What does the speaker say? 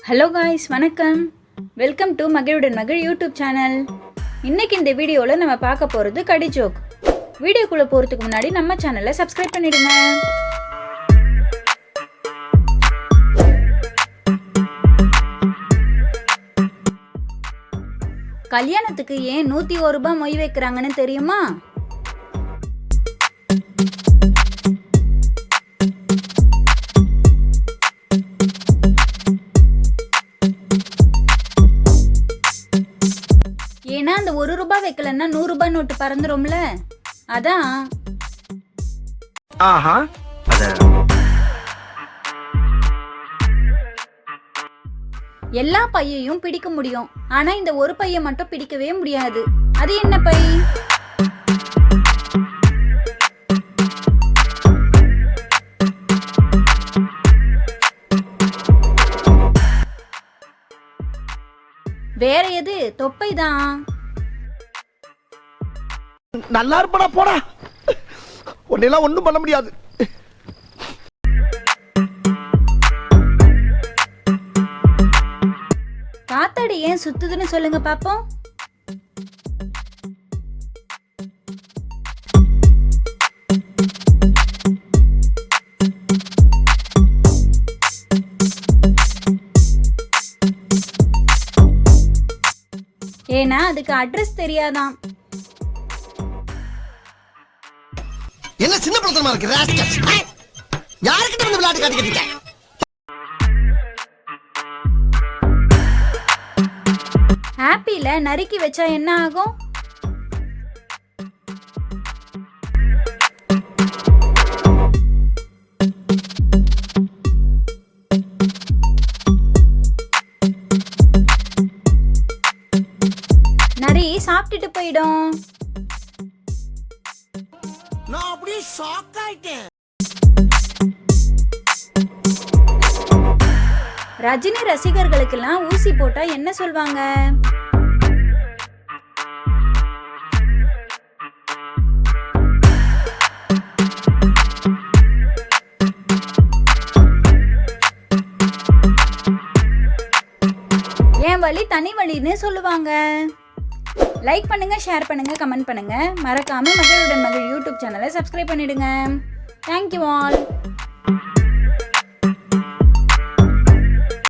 Hello guys, வணக்கம். Welcome to மகிழுடன் மகிழ் YouTube channel. இன்னைக்கு இந்த வீடியோவில் நம்ம பார்க்க போகிறது கடி ஜோக். வீடியோக்குள்ளே போகிறதுக்கு முன்னாடி நம்ம சேனலை சப்ஸ்கிரைப் பண்ணிடுங்க. கல்யாணத்துக்கு ஏன் 101 ரூபாய் மொய் வைக்கிறாங்கன்னு தெரியுமா? ஏன்னா அந்த 1 ரூபாய் வைக்கலன்னா 100 ரூபாய் நோட்டு பறந்துரும்ல, அதான். எல்லா பையையும் பிடிக்க முடியும், ஆனா இந்த ஒரு பைய மட்டும் பிடிக்கவே முடியாது. அது என்ன பை? வேற எது? தொப்பை தான். நல்லா இருப்படா, போடா. உன்னெல்லாம் ஒண்ணும் பண்ண முடியாது. காத்தாடி ஏன் சுத்துதுன்னு சொல்லுங்க பாப்போம். ஏன்னா அதுக்கு அட்ரஸ் தெரியாதான். என்ன சின்ன பிரச்சனை இருக்கு? யாருக்கிட்ட வந்து விளையாட்டு காட்டிக்கிட்டீங்க? ஆப்பிள நறுக்கி வச்சா என்ன ஆகும்? நரி சாப்பிட்டுட்டு போயிடும். நான் அப்படியே ஷாக் ஆயிட்டேன். ரஜினி ரசிகர்களுக்கெல்லாம் ஊசி போட்டா என்ன சொல்வாங்க? என் வழி தனி வழின்னு சொல்லுவாங்க. லைக் பண்ணுங்க, ஷேர் பண்ணுங்க, கமெண்ட் பண்ணுங்க. மறக்காம மகிழுடன் மகிழ் யூடியூப் சேனலை சப்ஸ்கிரைப் பண்ணிடுங்க. Thank you all.